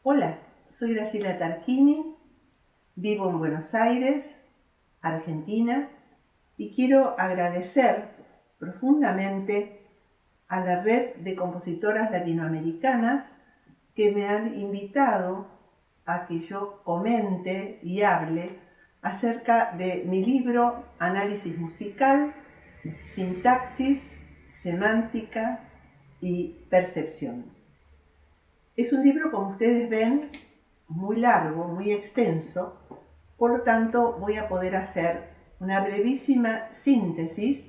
Hola, soy Graciela Tarquini, vivo en Buenos Aires, Argentina, y quiero agradecer profundamente a la red de compositoras latinoamericanas que me han invitado a que yo comente y hable acerca de mi libro Análisis musical, sintaxis, semántica y percepción. Es un libro, como ustedes ven, muy largo, muy extenso, por lo tanto voy a poder hacer una brevísima síntesis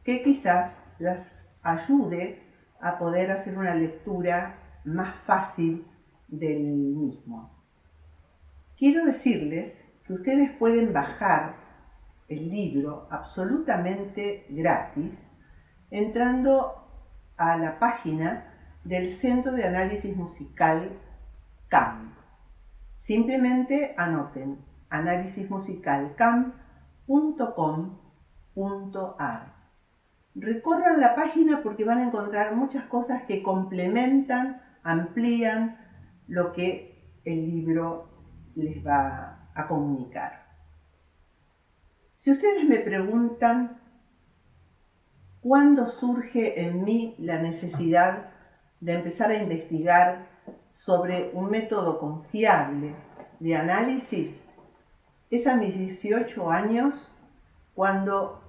que quizás las ayude a poder hacer una lectura más fácil del mismo. Quiero decirles que ustedes pueden bajar el libro absolutamente gratis entrando a la página del Centro de Análisis Musical CAM. Simplemente anoten analisismusicalcam.com.ar. Recorran la página porque van a encontrar muchas cosas que complementan, amplían lo que el libro les va a comunicar. Si ustedes me preguntan cuándo surge en mí la necesidad de empezar a investigar sobre un método confiable de análisis, es a mis 18 años cuando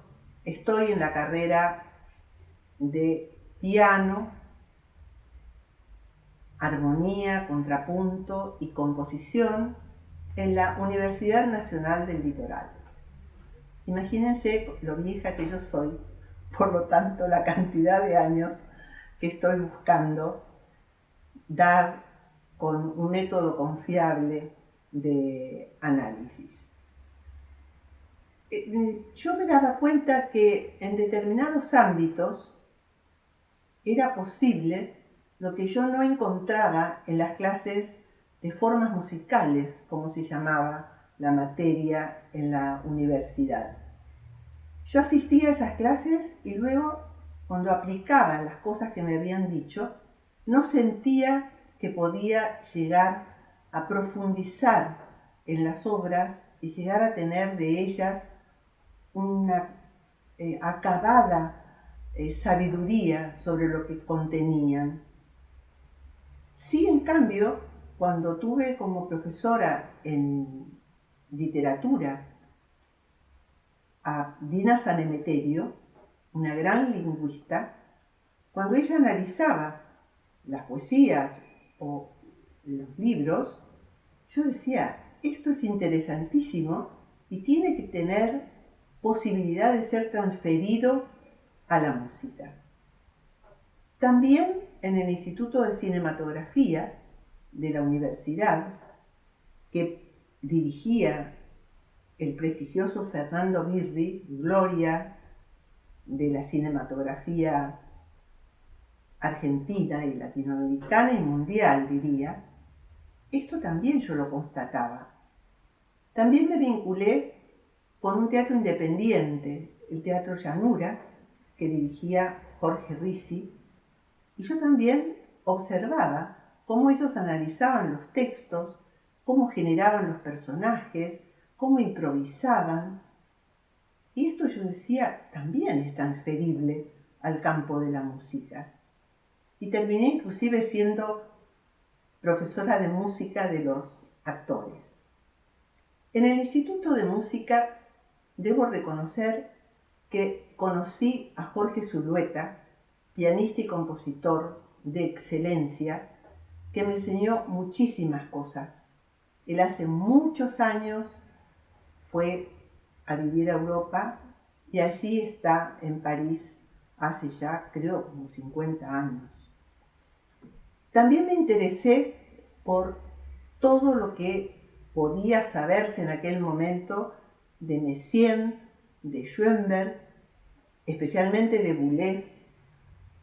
estoy en la carrera de piano, armonía, contrapunto y composición en la Universidad Nacional del Litoral. Imagínense lo vieja que yo soy, por lo tanto la cantidad de años que estoy buscando dar con un método confiable de análisis. Yo me daba cuenta que en determinados ámbitos era posible lo que yo no encontraba en las clases de formas musicales, como se llamaba la materia en la universidad. Yo asistía a esas clases y luego, cuando aplicaba las cosas que me habían dicho, no sentía que podía llegar a profundizar en las obras y llegar a tener de ellas una acabada sabiduría sobre lo que contenían. Sí, en cambio, cuando tuve como profesora en literatura a Dina Sanemeterio, una gran lingüista, cuando ella analizaba las poesías o los libros, yo decía, esto es interesantísimo y tiene que tener posibilidad de ser transferido a la música. También en el Instituto de Cinematografía de la universidad, que dirigía el prestigioso Fernando Birri, gloria de la cinematografía argentina y latinoamericana y mundial, diría, esto también yo lo constataba. También me vinculé con un teatro independiente, el Teatro Llanura, que dirigía Jorge Ricci, y yo también observaba cómo ellos analizaban los textos, cómo generaban los personajes, cómo improvisaban. Y esto yo decía, también es transferible al campo de la música. Y terminé inclusive siendo profesora de música de los actores. En el Instituto de Música debo reconocer que conocí a Jorge Zulueta, pianista y compositor de excelencia, que me enseñó muchísimas cosas. Él hace muchos años fue a vivir a Europa y allí está en París hace ya, creo, como 50 años. También me interesé por todo lo que podía saberse en aquel momento de Messiaen, de Schoenberg, especialmente de Boulez,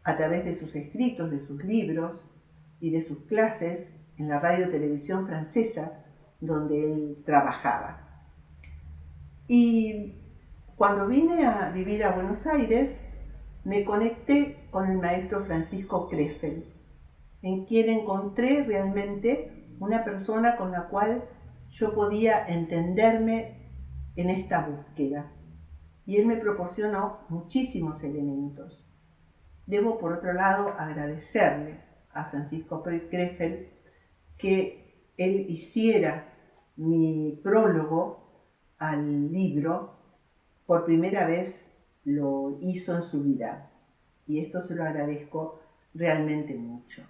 a través de sus escritos, de sus libros y de sus clases en la radio-televisión francesa, donde él trabajaba. Y cuando vine a vivir a Buenos Aires, me conecté con el maestro Francisco Krefeld, en quien encontré realmente una persona con la cual yo podía entenderme en esta búsqueda. Y él me proporcionó muchísimos elementos. Debo, por otro lado, agradecerle a Francisco Krefeld que él hiciera mi prólogo al libro. Por primera vez lo hizo en su vida y esto se lo agradezco realmente mucho.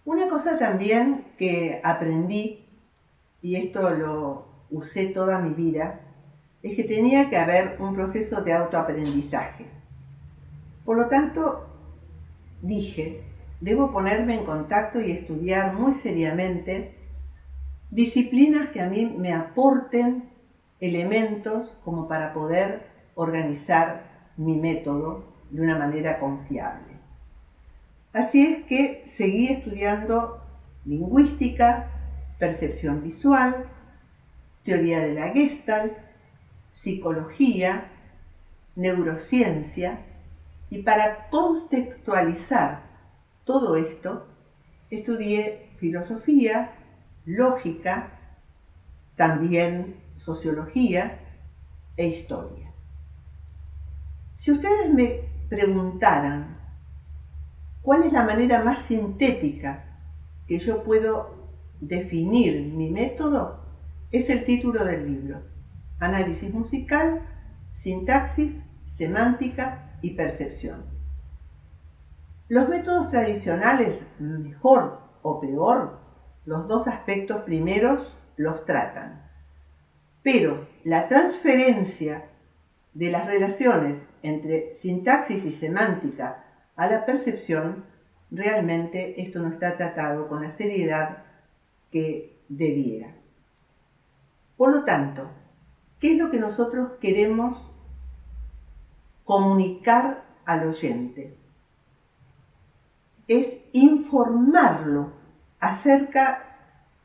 Una cosa también que aprendí, y esto lo usé toda mi vida, es que tenía que haber un proceso de autoaprendizaje. Por lo tanto, dije, debo ponerme en contacto y estudiar muy seriamente disciplinas que a mí me aporten elementos como para poder organizar mi método de una manera confiable. Así es que seguí estudiando lingüística, percepción visual, teoría de la Gestalt, psicología, neurociencia, y para contextualizar todo esto, estudié filosofía, lógica, también sociología e historia. Si ustedes me preguntaran cuál es la manera más sintética que yo puedo definir mi método, es el título del libro: Análisis musical, sintaxis, semántica y percepción. Los métodos tradicionales, mejor o peor, los dos aspectos primeros los tratan, pero la transferencia de las relaciones entre sintaxis y semántica a la percepción, realmente esto no está tratado con la seriedad que debiera. Por lo tanto, ¿qué es lo que nosotros queremos comunicar al oyente? Es informarlo acerca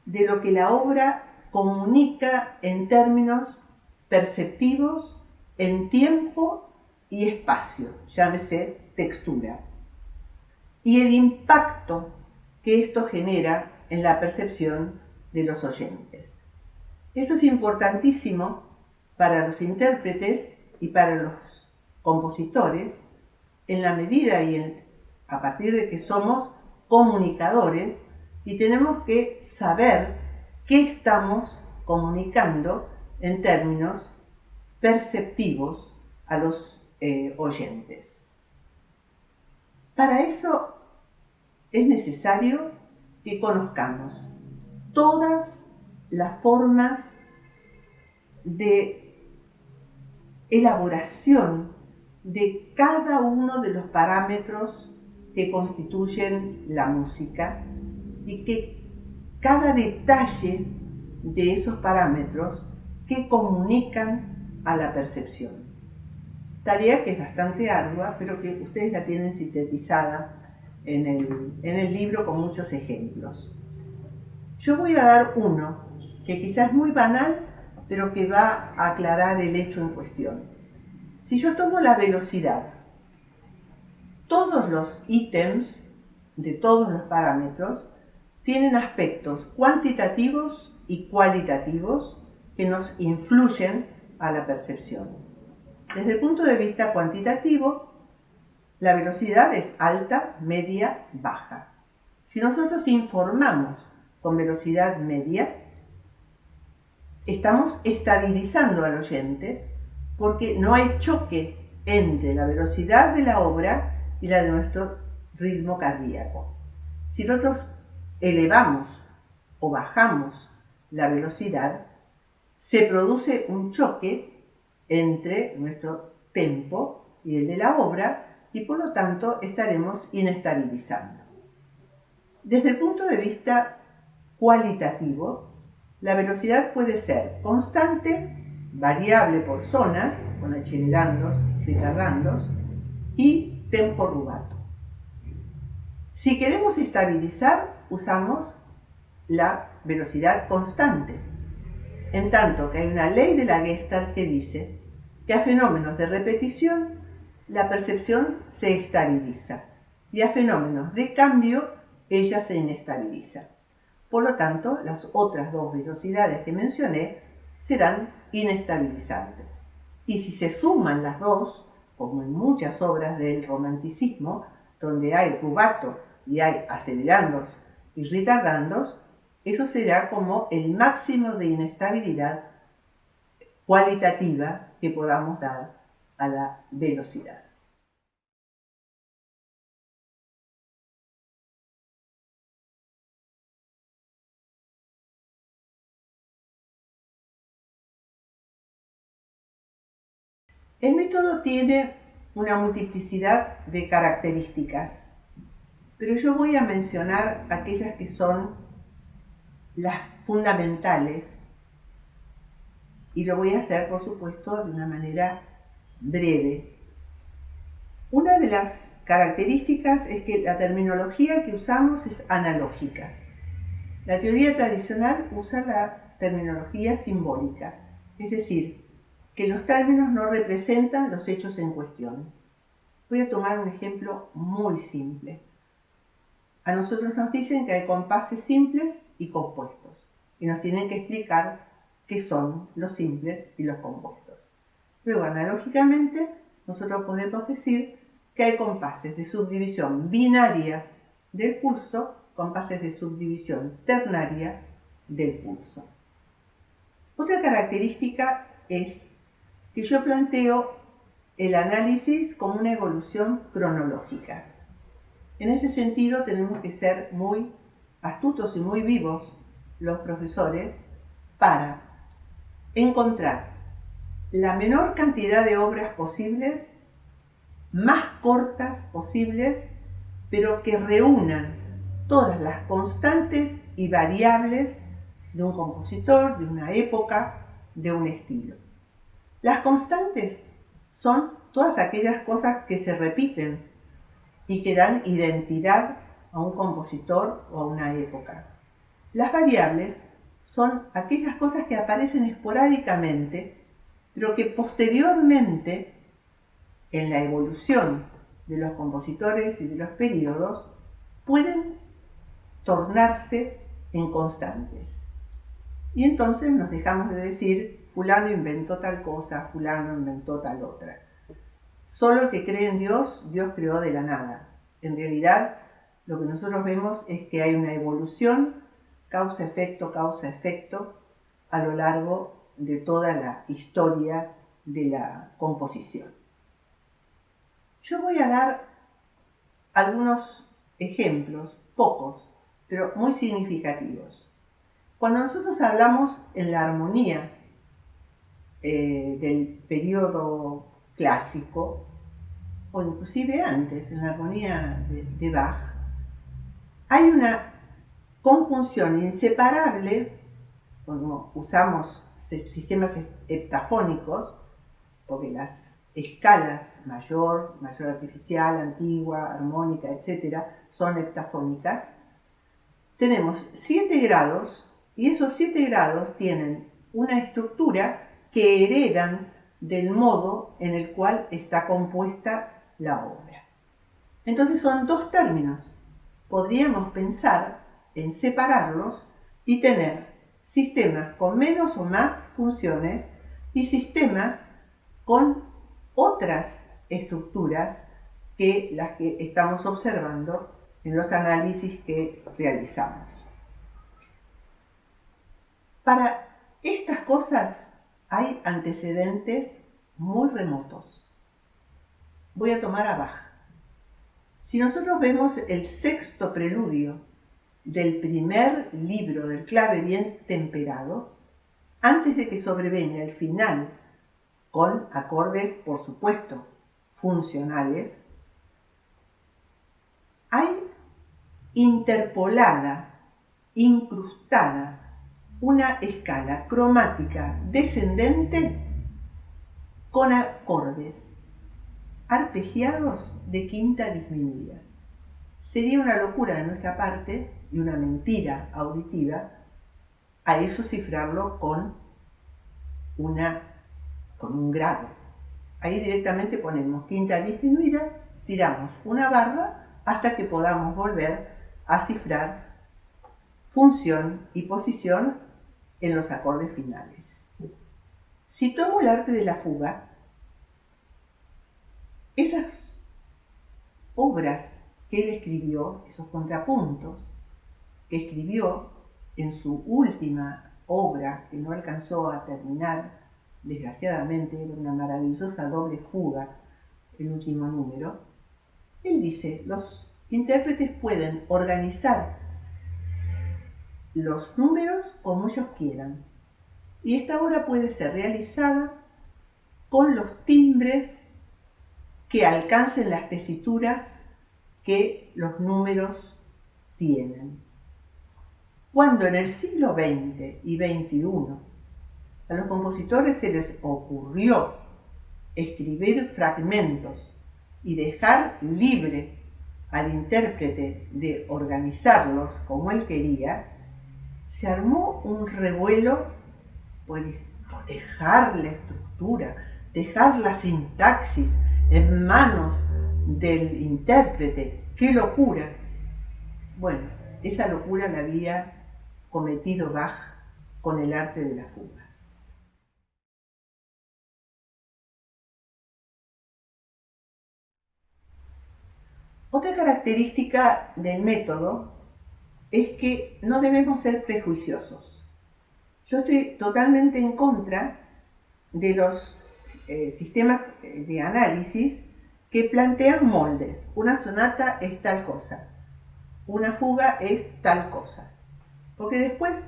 de lo que la obra comunica en términos perceptivos, en tiempo y espacio, llámese textura, y el impacto que esto genera en la percepción de los oyentes. Esto es importantísimo para los intérpretes y para los compositores, en la medida y a partir de que somos comunicadores y tenemos que saber qué estamos comunicando en términos perceptivos a los oyentes. Para eso es necesario que conozcamos todas las formas de elaboración de cada uno de los parámetros que constituyen la música y que cada detalle de esos parámetros que comunican a la percepción. Tarea que es bastante ardua, pero que ustedes la tienen sintetizada en el libro con muchos ejemplos. Yo voy a dar uno que quizás es muy banal, pero que va a aclarar el hecho en cuestión. Si yo tomo la velocidad, todos los ítems de todos los parámetros tienen aspectos cuantitativos y cualitativos que nos influyen a la percepción. Desde el punto de vista cuantitativo, la velocidad es alta, media, baja. Si nosotros informamos con velocidad media, estamos estabilizando al oyente porque no hay choque entre la velocidad de la obra y la de nuestro ritmo cardíaco. Si nosotros elevamos o bajamos la velocidad, se produce un choque entre nuestro tempo y el de la obra y por lo tanto estaremos inestabilizando. Desde el punto de vista cualitativo, la velocidad puede ser constante, variable por zonas, con accelerandos, retardandos, y tempo rubato. Si queremos estabilizar, usamos la velocidad constante. En tanto que hay una ley de la Gestalt que dice que a fenómenos de repetición la percepción se estabiliza y a fenómenos de cambio ella se inestabiliza. Por lo tanto, las otras dos velocidades que mencioné serán inestabilizantes. Y si se suman las dos, como en muchas obras del romanticismo, donde hay rubato y hay acelerandos y retardandos, eso será como el máximo de inestabilidad cualitativa que podamos dar a la velocidad. El método tiene una multiplicidad de características, pero yo voy a mencionar aquellas que son las fundamentales y lo voy a hacer, por supuesto, de una manera breve. Una de las características es que la terminología que usamos es analógica. La teoría tradicional usa la terminología simbólica, es decir, que los términos no representan los hechos en cuestión. Voy a tomar un ejemplo muy simple. A nosotros nos dicen que hay compases simples y compuestos, y nos tienen que explicar qué son los simples y los compuestos. Luego, analógicamente, nosotros podemos decir que hay compases de subdivisión binaria del pulso, compases de subdivisión ternaria del pulso. Otra característica es que yo planteo el análisis como una evolución cronológica. En ese sentido tenemos que ser muy astutos y muy vivos los profesores para encontrar la menor cantidad de obras posibles, más cortas posibles, pero que reúnan todas las constantes y variables de un compositor, de una época, de un estilo. Las constantes son todas aquellas cosas que se repiten y que dan identidad a un compositor o a una época. Las variables son aquellas cosas que aparecen esporádicamente, pero que posteriormente, en la evolución de los compositores y de los periodos, pueden tornarse en constantes. Y entonces nos dejamos de decir, fulano inventó tal cosa, fulano inventó tal otra. Solo el que cree en Dios, Dios creó de la nada. En realidad, lo que nosotros vemos es que hay una evolución, causa-efecto, a lo largo de toda la historia de la composición. Yo voy a dar algunos ejemplos, pocos, pero muy significativos. Cuando nosotros hablamos en la armonía del periodo clásico, o inclusive antes, en la armonía de Bach, hay una conjunción inseparable, cuando usamos sistemas heptafónicos, porque las escalas mayor artificial, antigua, armónica, etc., son heptafónicas. Tenemos 7 grados y esos 7 grados tienen una estructura que heredan del modo en el cual está compuesta la obra. Entonces son dos términos. Podríamos pensar en separarlos y tener sistemas con menos o más funciones y sistemas con otras estructuras que las que estamos observando en los análisis que realizamos. Para estas cosas hay antecedentes muy remotos. Voy a tomar a Bach. Si nosotros vemos el 6º preludio del primer libro del clave bien temperado, antes de que sobrevenga el final, con acordes, por supuesto, funcionales, hay interpolada, incrustada, una escala cromática descendente con acordes arpegiados de quinta disminuida. Sería una locura de nuestra parte y una mentira auditiva a eso cifrarlo con con un grado. Ahí directamente ponemos quinta disminuida, tiramos una barra hasta que podamos volver a cifrar función y posición en los acordes finales. Si tomo el arte de la fuga, esas obras que él escribió, esos contrapuntos que escribió en su última obra, que no alcanzó a terminar, desgraciadamente, era una maravillosa doble fuga, el último número, él dice, los intérpretes pueden organizar los números como ellos quieran, y esta obra puede ser realizada con los timbres que alcancen las tesituras que los números tienen. Cuando en el siglo XX y XXI a los compositores se les ocurrió escribir fragmentos y dejar libre al intérprete de organizarlos como él quería, se armó un revuelo, pues dejar la estructura, dejar la sintaxis en manos del intérprete. ¡Qué locura! Bueno, esa locura la había cometido Bach con el arte de la fuga. Otra característica del método es que no debemos ser prejuiciosos. Yo estoy totalmente en contra de los sistemas de análisis que plantean moldes. Una sonata es tal cosa, una fuga es tal cosa. Porque después,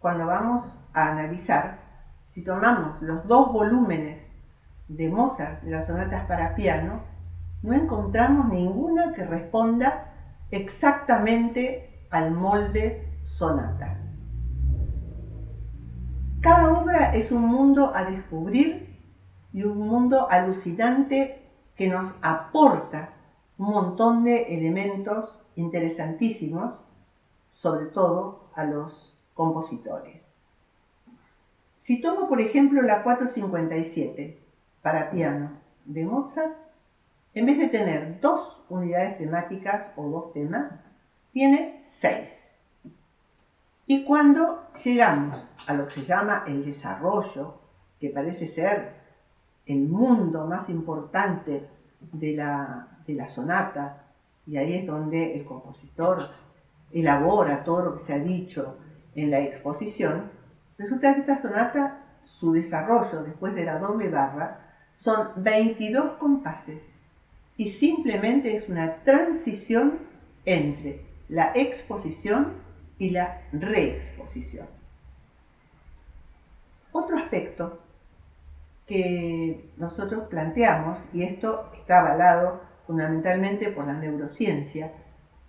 cuando vamos a analizar, si tomamos los dos volúmenes de Mozart, de las sonatas para piano, no encontramos ninguna que responda exactamente al molde sonata. Cada obra es un mundo a descubrir y un mundo alucinante que nos aporta un montón de elementos interesantísimos, sobre todo a los compositores. Si tomo, por ejemplo, la 457 para piano de Mozart, en vez de tener 2 unidades temáticas o 2 temas, tiene 6. Y cuando llegamos a lo que se llama el desarrollo, que parece ser el mundo más importante de la sonata, y ahí es donde el compositor elabora todo lo que se ha dicho en la exposición, resulta que esta sonata, su desarrollo después de la doble barra, son 22 compases y simplemente es una transición entre la exposición y la reexposición. Otro aspecto que nosotros planteamos, y esto está avalado fundamentalmente por la neurociencia,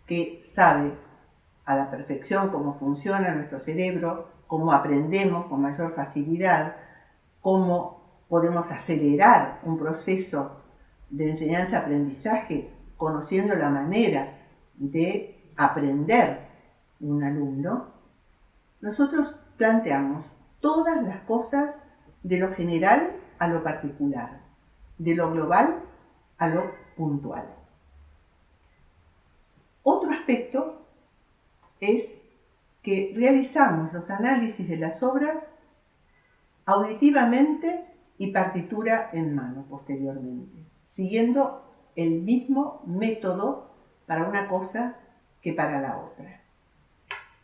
que sabe a la perfección cómo funciona nuestro cerebro, cómo aprendemos con mayor facilidad, cómo podemos acelerar un proceso de enseñanza-aprendizaje conociendo la manera de aprender un alumno. Nosotros planteamos todas las cosas de lo general a lo particular, de lo global a lo puntual. Otro aspecto es que realizamos los análisis de las obras auditivamente y partitura en mano posteriormente, siguiendo el mismo método para una cosa que para la otra.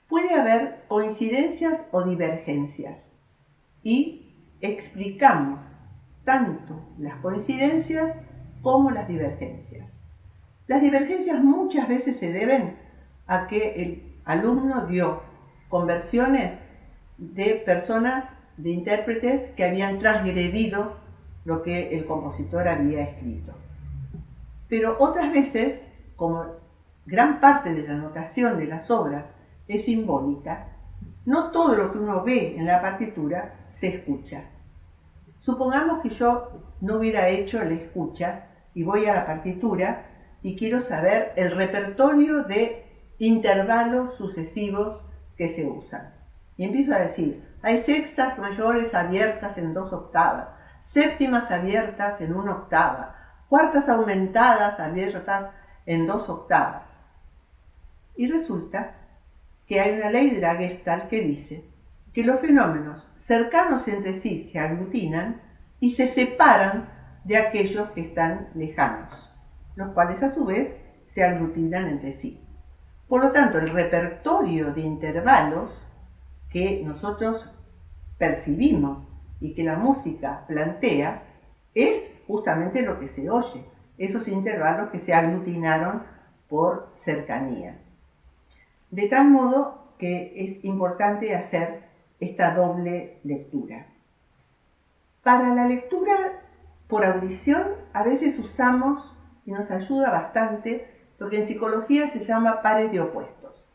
Puede haber coincidencias o divergencias y explicamos tanto las coincidencias como las divergencias. Las divergencias muchas veces se deben a que el alumno dio conversiones de personas, de intérpretes que habían transgredido lo que el compositor había escrito. Pero otras veces, como gran parte de la notación de las obras es simbólica, no todo lo que uno ve en la partitura se escucha. Supongamos que yo no hubiera hecho la escucha y voy a la partitura y quiero saber el repertorio de intervalos sucesivos que se usan. Y empiezo a decir Hay sextas mayores abiertas en 2 octavas, séptimas abiertas en 1 octava, cuartas aumentadas abiertas en 2 octavas. Y resulta que hay una ley de la Gestalt que dice que los fenómenos cercanos entre sí se aglutinan y se separan de aquellos que están lejanos, los cuales a su vez se aglutinan entre sí. Por lo tanto, el repertorio de intervalos que nosotros percibimos y que la música plantea es justamente lo que se oye, esos intervalos que se aglutinaron por cercanía. De tal modo que es importante hacer esta doble lectura. Para la lectura por audición a veces usamos, y nos ayuda bastante, lo que en psicología se llama pares de opuestos.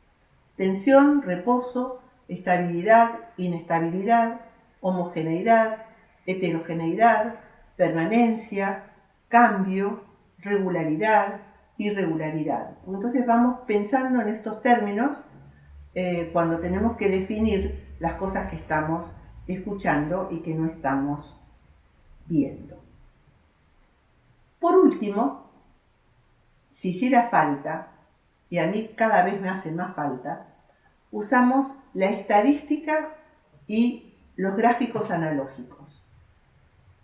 Tensión, reposo, estabilidad, inestabilidad, homogeneidad, heterogeneidad, permanencia, cambio, regularidad, irregularidad. Entonces vamos pensando en estos términos cuando tenemos que definir las cosas que estamos escuchando y que no estamos viendo. Por último, si hiciera falta, y a mí cada vez me hace más falta, usamos la estadística y los gráficos analógicos,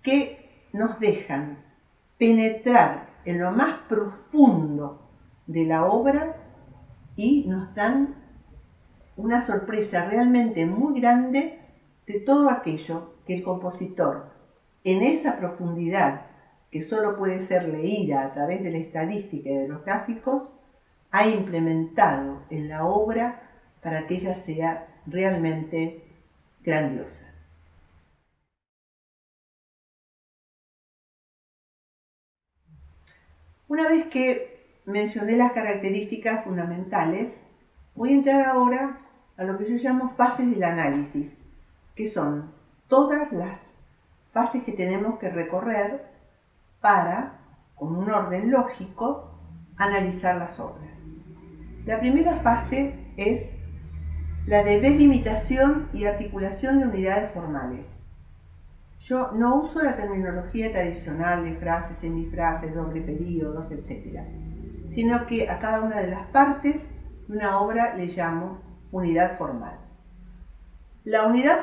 que nos dejan penetrar en lo más profundo de la obra y nos dan una sorpresa realmente muy grande de todo aquello que el compositor, en esa profundidad que solo puede ser leída a través de la estadística y de los gráficos, ha implementado en la obra para que ella sea realmente grandiosa. Una vez que mencioné las características fundamentales, voy a entrar ahora a lo que yo llamo fases del análisis, que son todas las fases que tenemos que recorrer para, con un orden lógico, analizar las obras. La primera fase es la de delimitación y articulación de unidades formales. Yo no uso la terminología tradicional de frases, semifrases, doble períodos, etc., sino que a cada una de las partes de una obra le llamo unidad formal. La unidad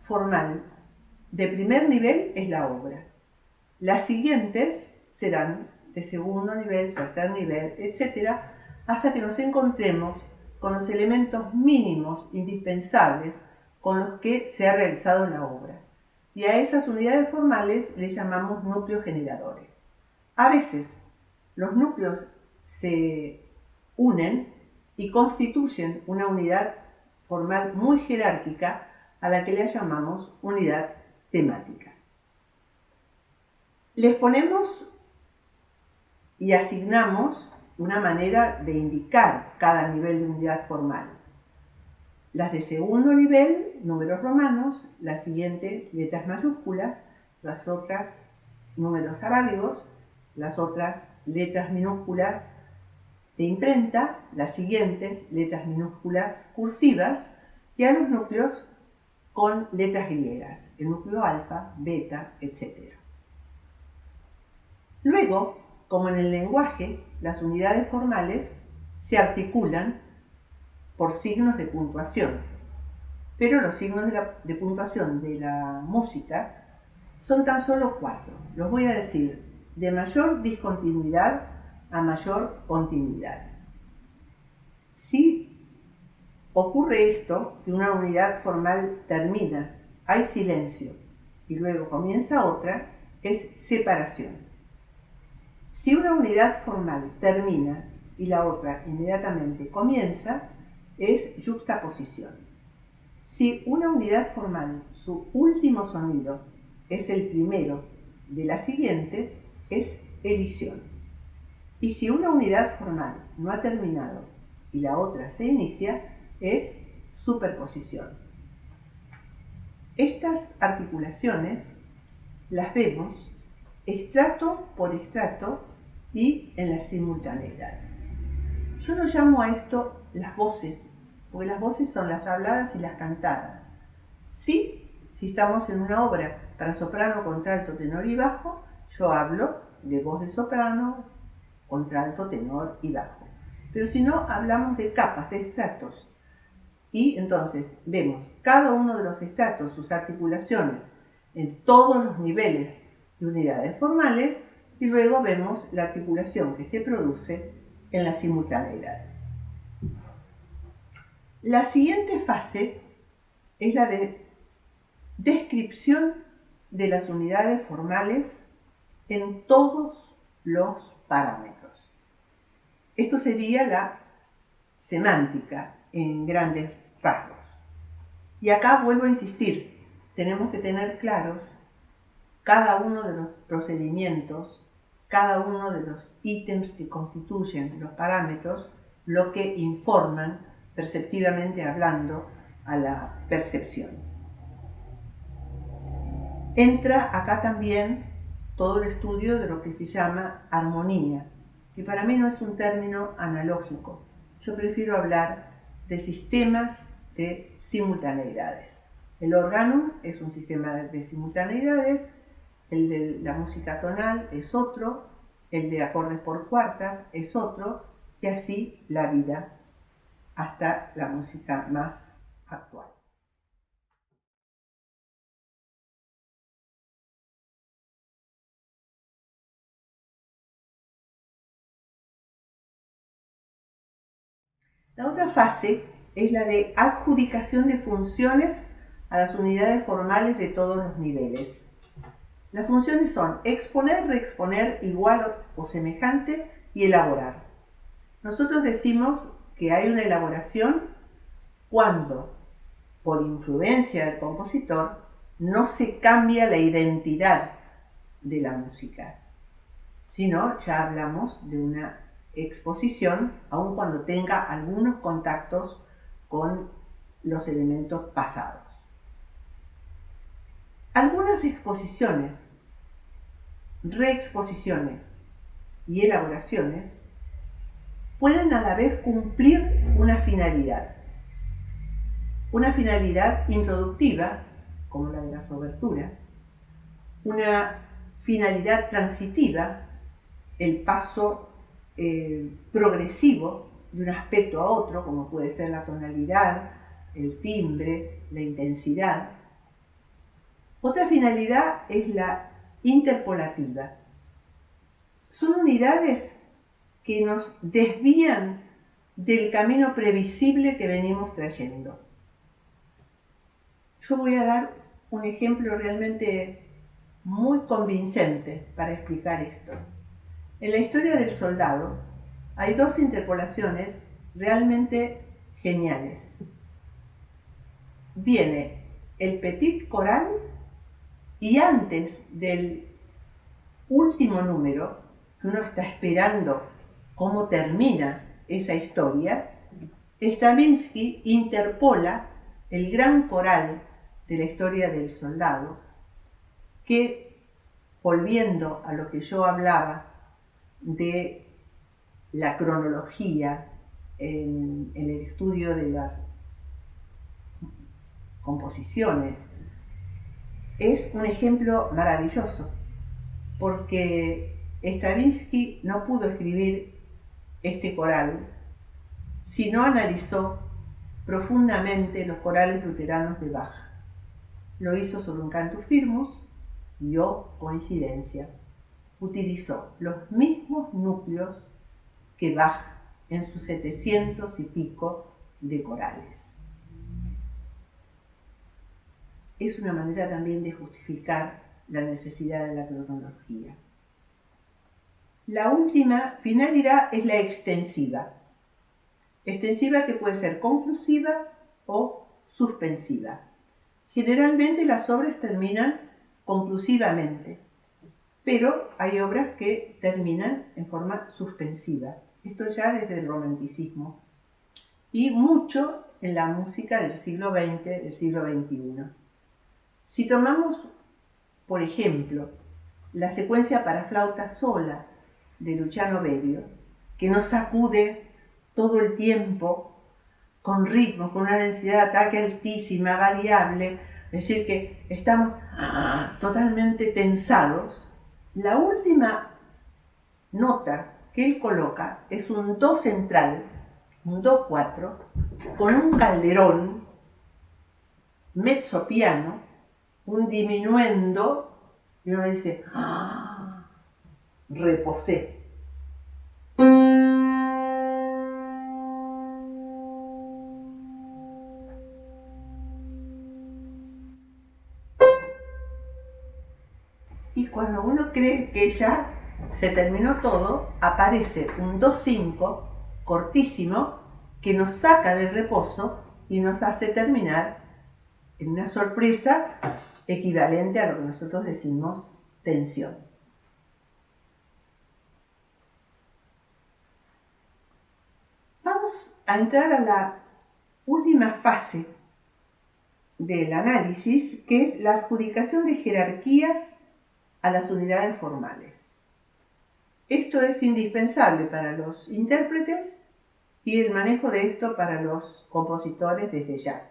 formal de primer nivel es la obra. Las siguientes serán de segundo nivel, tercer nivel, etc., hasta que nos encontremos con los elementos mínimos indispensables con los que se ha realizado la obra. Y a esas unidades formales le llamamos núcleos generadores. A veces los núcleos se unen y constituyen una unidad formal muy jerárquica a la que le llamamos unidad temática. Les ponemos y asignamos una manera de indicar cada nivel de unidad formal. Las de segundo nivel, números romanos, las siguientes letras mayúsculas, las otras números arábigos, las otras letras minúsculas de imprenta, las siguientes letras minúsculas cursivas y a los núcleos con letras griegas, el núcleo alfa, beta, etc. Luego, como en el lenguaje, las unidades formales se articulan por signos de puntuación, pero los signos de puntuación de la música son tan solo 4. Los voy a decir de mayor discontinuidad a mayor continuidad. Si ocurre esto, que una unidad formal termina, hay silencio y luego comienza otra, es separación. Si una unidad formal termina y la otra inmediatamente comienza, es yuxtaposición. Si una unidad formal, su último sonido es el primero de la siguiente, es elisión. Y si una unidad formal no ha terminado y la otra se inicia, es superposición. Estas articulaciones las vemos estrato por estrato y en la simultaneidad. Yo lo llamo a esto las voces, porque las voces son las habladas y las cantadas. Si estamos en una obra para soprano, contralto, tenor y bajo, yo hablo de voz de soprano, contralto, tenor y bajo. Pero si no, hablamos de capas, de estratos. Y entonces vemos cada uno de los estratos, sus articulaciones, en todos los niveles de unidades formales, y luego vemos la articulación que se produce en la simultaneidad. La siguiente fase es la de descripción de las unidades formales en todos los parámetros. Esto sería la semántica en grandes rasgos. Y acá vuelvo a insistir, tenemos que tener claros cada uno de los procedimientos, cada uno de los ítems que constituyen los parámetros, lo que informan perceptivamente hablando a la percepción. Entra acá también todo el estudio de lo que se llama armonía, que para mí no es un término analógico. Yo prefiero hablar de sistemas de simultaneidades. El organum es un sistema de simultaneidades, el de la música tonal es otro, el de acordes por cuartas es otro, y así la vida hasta la música más actual. La otra fase es la de adjudicación de funciones a las unidades formales de todos los niveles. Las funciones son exponer, reexponer, igual o semejante y elaborar. Nosotros decimos que hay una elaboración cuando, por influencia del compositor, no se cambia la identidad de la música, sino ya hablamos de una exposición, aun cuando tenga algunos contactos con los elementos pasados. Algunas exposiciones, reexposiciones y elaboraciones pueden a la vez cumplir una finalidad introductiva, como la de las oberturas, una finalidad transitiva, el paso progresivo de un aspecto a otro, como puede ser la tonalidad, el timbre, la intensidad. Otra finalidad es la interpolativa. Son unidades que nos desvían del camino previsible que venimos trayendo. Yo voy a dar un ejemplo realmente muy convincente para explicar esto. En la historia del soldado hay dos interpolaciones realmente geniales. Viene el petit coral y antes del último número, que uno está esperando cómo termina esa historia, Stravinsky interpola el gran coral de la historia del soldado, que, volviendo a lo que yo hablaba de la cronología en el estudio de las composiciones, es un ejemplo maravilloso, porque Stravinsky no pudo escribir este coral si no analizó profundamente los corales luteranos de Bach. Lo hizo sobre un cantus firmus y, oh coincidencia, utilizó los mismos núcleos que Bach en sus 700 y pico de corales. Es una manera también de justificar la necesidad de la cronología. La última finalidad es la extensiva. Extensiva que puede ser conclusiva o suspensiva. Generalmente las obras terminan conclusivamente, pero hay obras que terminan en forma suspensiva. Esto ya desde el romanticismo. Y mucho en la música del siglo XX, del siglo XXI. Si tomamos, por ejemplo, la secuencia para flauta sola de Luciano Berio, que nos sacude todo el tiempo con ritmos, con una densidad de ataque altísima, variable, es decir, que estamos totalmente tensados, la última nota que él coloca es un do central, un do 4, con un calderón, mezzo piano, un diminuendo, y uno dice, reposé. Y cuando uno cree que ya se terminó todo, aparece un do5 cortísimo que nos saca del reposo y nos hace terminar en una sorpresa equivalente a lo que nosotros decimos tensión. Vamos a entrar a la última fase del análisis, que es la adjudicación de jerarquías a las unidades formales. Esto es indispensable para los intérpretes y el manejo de esto para los compositores desde ya.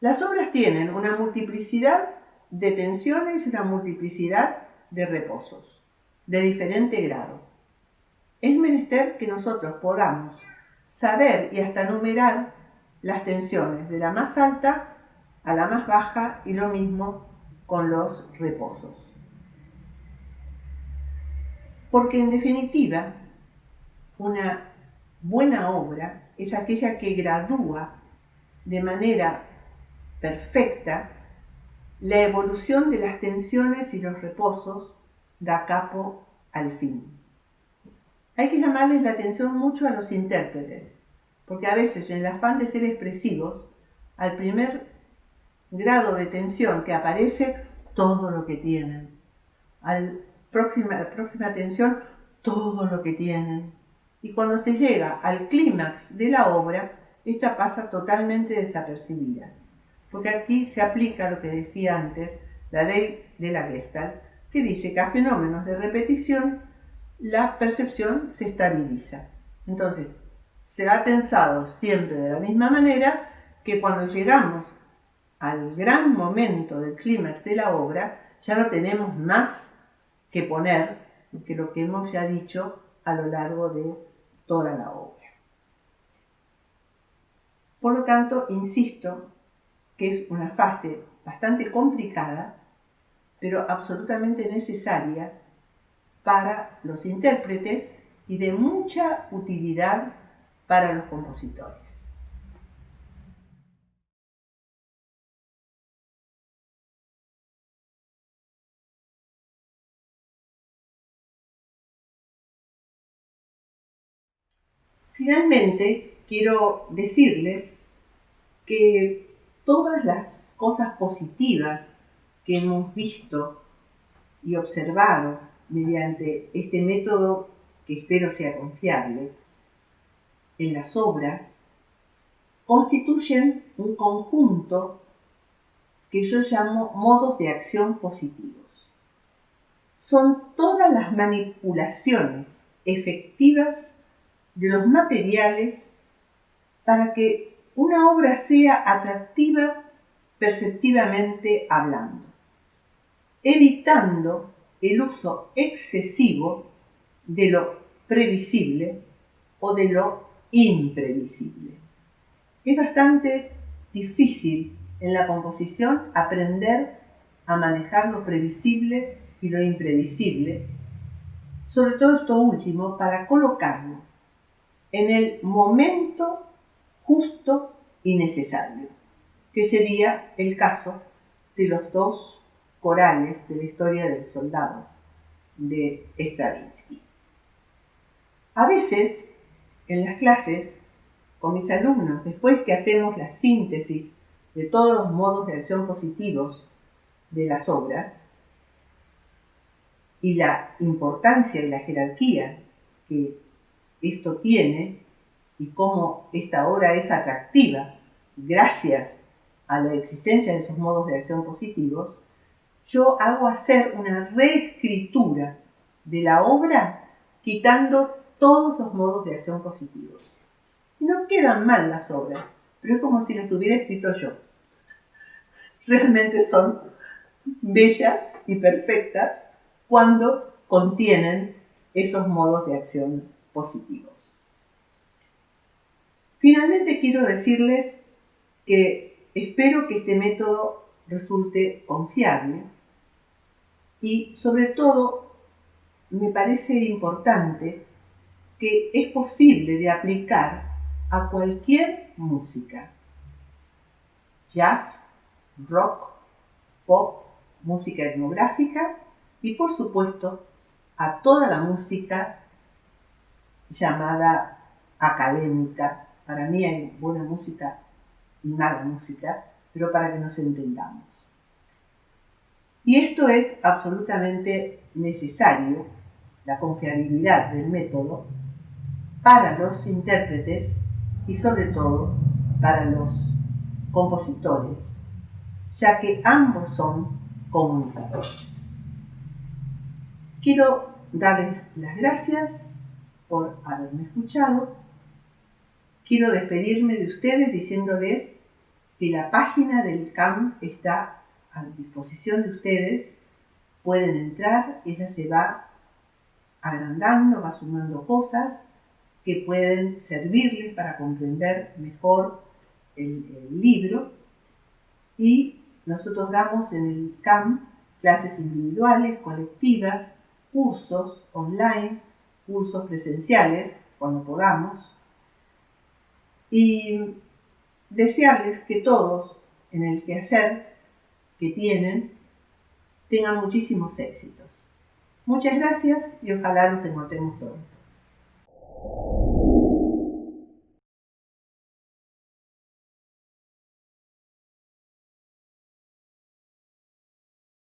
Las obras tienen una multiplicidad de tensiones y una multiplicidad de reposos, de diferente grado. Es menester que nosotros podamos saber y hasta numerar las tensiones de la más alta a la más baja y lo mismo con los reposos. Porque en definitiva, una buena obra es aquella que gradúa de manera perfecta la evolución de las tensiones y los reposos da capo al fin. Hay que llamarles la atención mucho a los intérpretes, porque a veces en el afán de ser expresivos, al primer grado de tensión que aparece, todo lo que tienen. A la próxima tensión, todo lo que tienen. Y cuando se llega al clímax de la obra, esta pasa totalmente desapercibida. Porque aquí se aplica lo que decía antes, la ley de la Gestalt, que dice que a fenómenos de repetición la percepción se estabiliza. Entonces, será tensado siempre de la misma manera que cuando llegamos al gran momento del clímax de la obra, ya no tenemos más que poner que lo que hemos ya dicho a lo largo de toda la obra. Por lo tanto, insisto que es una fase bastante complicada, pero absolutamente necesaria para los intérpretes y de mucha utilidad para los compositores. Finalmente, quiero decirles que todas las cosas positivas que hemos visto y observado mediante este método, que espero sea confiable, en las obras, constituyen un conjunto que yo llamo modos de acción positivos. Son todas las manipulaciones efectivas de los materiales para que una obra sea atractiva perceptivamente hablando, evitando el uso excesivo de lo previsible o de lo imprevisible. Es bastante difícil en la composición aprender a manejar lo previsible y lo imprevisible, sobre todo esto último, para colocarlo en el momento justo y necesario, que sería el caso de los dos corales de la historia del soldado de Stravinsky. A veces, en las clases, con mis alumnos, después que hacemos la síntesis de todos los modos de acción positivos de las obras y la importancia y la jerarquía que esto tiene y cómo esta obra es atractiva gracias a la existencia de esos modos de acción positivos, yo hago hacer una reescritura de la obra quitando todos los modos de acción positivos. No quedan mal las obras, pero es como si las hubiera escrito yo. realmente son bellas y perfectas cuando contienen esos modos de acción positivos. Finalmente quiero decirles que espero que este método resulte confiable y sobre todo me parece importante que es posible de aplicar a cualquier música: jazz, rock, pop, música etnográfica y por supuesto a toda la música llamada académica. Para mí hay buena música y mala música, pero para que nos entendamos. Y esto es absolutamente necesario, la confiabilidad del método, para los intérpretes y sobre todo para los compositores, ya que ambos son comunicadores. Quiero darles las gracias por haberme escuchado. Quiero despedirme de ustedes diciéndoles que la página del CAM está a disposición de ustedes. Pueden entrar, ella se va agrandando, va sumando cosas que pueden servirles para comprender mejor el libro, y nosotros damos en el CAM clases individuales, colectivas, cursos online, cursos presenciales cuando podamos, y desearles que todos en el quehacer que tienen tengan muchísimos éxitos. Muchas gracias y ojalá nos encontremos pronto.